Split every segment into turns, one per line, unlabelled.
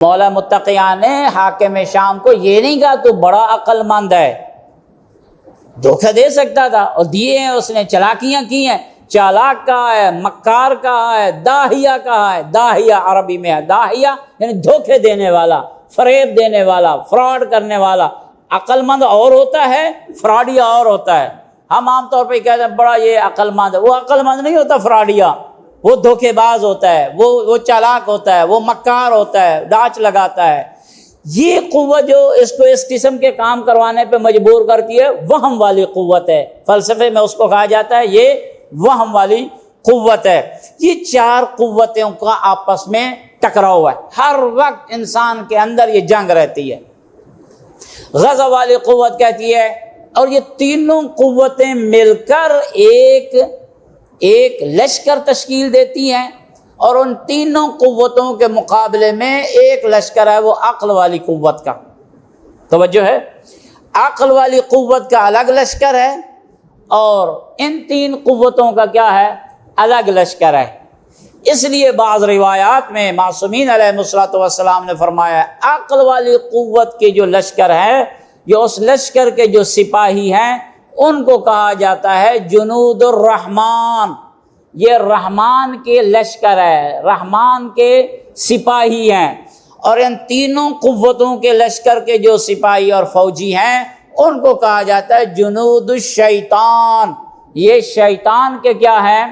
مولا متقیہ نے حاکم شام کو یہ نہیں کہا تو بڑا عقل مند ہے، دھوکہ دے سکتا تھا، اور دیے ہیں اس نے، چلاکیاں کی ہیں، چالاک کہا ہے، مکار کہا ہے، داہیہ کہا ہے۔ داہیہ عربی میں ہے، داہیہ یعنی دھوکے دینے والا، فریب دینے والا، فراڈ کرنے والا۔ عقل مند اور ہوتا ہے، فراڈیا اور ہوتا ہے۔ ہم عام طور پہ کہتے ہیں بڑا یہ عقل مند ہے، وہ عقل مند نہیں ہوتا، فراڈیا، وہ دھوکے باز ہوتا ہے، وہ چالاک ہوتا ہے، وہ مکار ہوتا ہے، ڈاچ لگاتا ہے۔ یہ قوت جو اس کو اس قسم کے کام کروانے پہ مجبور کرتی ہے، وہم والی قوت ہے۔ فلسفے میں اس کو کہا جاتا ہے یہ وہم والی قوت ہے۔ یہ چار قوتوں کا آپس میں ٹکراؤ ہے، ہر وقت انسان کے اندر یہ جنگ رہتی ہے۔ غضب والی قوت کہتی ہے، اور یہ تینوں قوتیں مل کر ایک لشکر تشکیل دیتی ہیں، اور ان تینوں قوتوں کے مقابلے میں ایک لشکر ہے، وہ عقل والی قوت کا۔ توجہ ہے، عقل والی قوت کا الگ لشکر ہے، اور ان تین قوتوں کا کیا ہے؟ الگ لشکر ہے۔ اس لیے بعض روایات میں معصومین علیہ الصلوۃ والسلام نے فرمایا عقل والی قوت کے جو لشکر ہے، جو اس لشکر کے جو سپاہی ہیں، ان کو کہا جاتا ہے جنود الرحمن۔ یہ رحمان کے لشکر ہے، رحمان کے سپاہی ہیں، اور ان تینوں قوتوں کے لشکر کے جو سپاہی اور فوجی ہیں ان کو کہا جاتا ہے جنود الشیطان۔ یہ شیطان کے کیا ہیں؟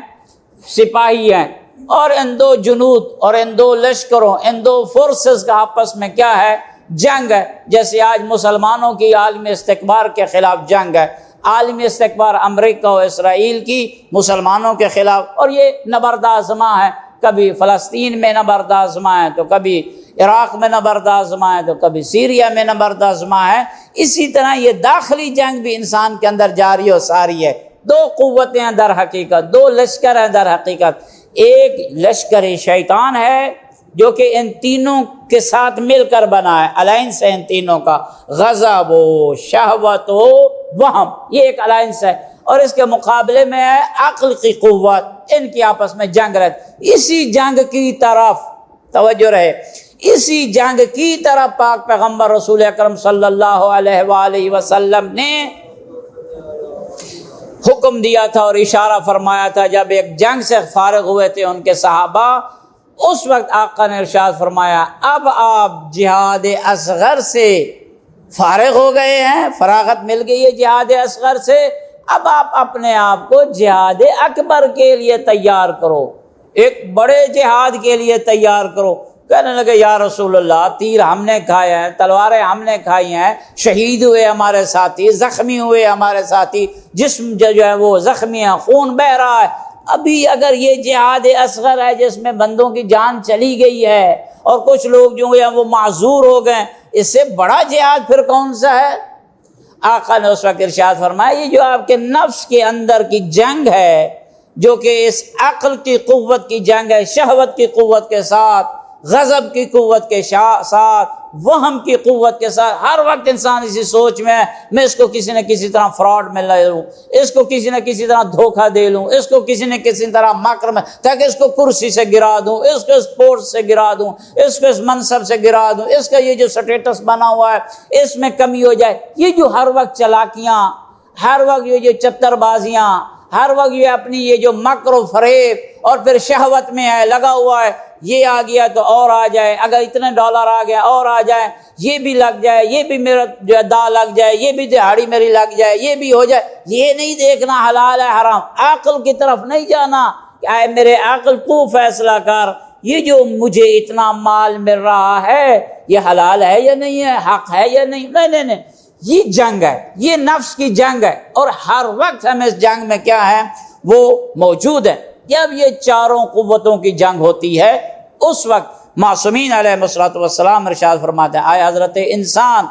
سپاہی ہیں۔ اور ان دو جنود اور ان دو لشکروں، ان دو فورسز کا آپس میں کیا ہے؟ جنگ ہے۔ جیسے آج مسلمانوں کی عالمی استکبار کے خلاف جنگ ہے، عالمی استکبار امریکہ و اسرائیل کی مسلمانوں کے خلاف، اور یہ نبردآزماں ہے، کبھی فلسطین میں نبردآزماں ہے، تو کبھی عراق میں نبردآزماں ہے، تو کبھی سیریا میں نبردآزماں ہے۔ اسی طرح یہ داخلی جنگ بھی انسان کے اندر جاری و ساری ہے۔ دو قوتیں ہیں در حقیقت، دو لشکر ہیں در حقیقت۔ ایک لشکر شیطان ہے جو کہ ان تینوں کے ساتھ مل کر بنا ہے، الائنس ہے ان تینوں کا، غضب و شہوت و وہم، یہ ایک الائنس ہے، اور اس کے مقابلے میں ہے عقل کی قوت، ان کی آپس میں جنگ رہتی۔ اسی جنگ کی طرف توجہ رہے، اسی جنگ کی طرف پاک پیغمبر رسول اکرم صلی اللہ علیہ وآلہ وسلم نے حکم دیا تھا اور اشارہ فرمایا تھا۔ جب ایک جنگ سے فارغ ہوئے تھے ان کے صحابہ، اس وقت آقا نے ارشاد فرمایا اب آپ جہاد اصغر سے فارغ ہو گئے ہیں، فراغت مل گئی ہے جہاد اصغر سے، اب آپ اپنے آپ کو جہاد اکبر کے لیے تیار کرو، ایک بڑے جہاد کے لیے تیار کرو۔ کہنے لگے یا رسول اللہ، تیر ہم نے کھائے ہیں، تلواریں ہم نے کھائی ہیں، شہید ہوئے ہمارے ساتھی، زخمی ہوئے ہمارے ساتھی، جسم جو ہے وہ زخمی ہے، خون بہہ رہا ہے۔ ابھی اگر یہ جہاد اصغر ہے جس میں بندوں کی جان چلی گئی ہے اور کچھ لوگ جو ہیں وہ معذور ہو گئے، اس سے بڑا جہاد پھر کون سا ہے؟ آقا نے اس وقت ارشاد فرمایا یہ جو آپ کے نفس کے اندر کی جنگ ہے، جو کہ اس عقل کی قوت کی جنگ ہے، شہوت کی قوت کے ساتھ، غضب کی قوت کے ساتھ، وہم کی قوت کے ساتھ، ہر وقت انسان اسی سوچ میں ہے میں اس کو کسی نہ کسی طرح فراڈ میں لے لوں، اس کو کسی نہ کسی طرح دھوکہ دے لوں، اس کو کسی نہ کسی طرح مکر میں، تاکہ اس کو کرسی سے گرا دوں، اس کو اس پوسٹ سے گرا دوں، اس کو اس منصب سے گرا دوں، اس کا یہ جو سٹیٹس بنا ہوا ہے اس میں کمی ہو جائے۔ یہ جو ہر وقت چلاکیاں، ہر وقت یہ جو چتر بازیاں، ہر وقت یہ اپنی یہ جو مکر و فریب اور پھر شہوت میں ہے لگا ہوا ہے، یہ آ گیا تو اور آ جائے، اگر اتنے ڈالر آ گیا اور آ جائے، یہ بھی لگ جائے، یہ بھی میرا جو دا لگ جائے، یہ بھی دہاڑی میری لگ جائے، یہ بھی ہو جائے۔ یہ نہیں دیکھنا حلال ہے حرام، عقل کی طرف نہیں جانا کہ اے میرے عقل تو فیصلہ کر، یہ جو مجھے اتنا مال مل رہا ہے یہ حلال ہے یا نہیں ہے، حق ہے یا نہیں، نہیں، یہ جنگ ہے، یہ نفس کی جنگ ہے، اور ہر وقت ہم اس جنگ میں کیا ہے وہ موجود ہے۔ جب یہ چاروں قوتوں کی جنگ ہوتی ہے اس وقت معصومین علیہ الصلوۃ والسلام ارشاد فرماتے ہیں آئے حضرت انسان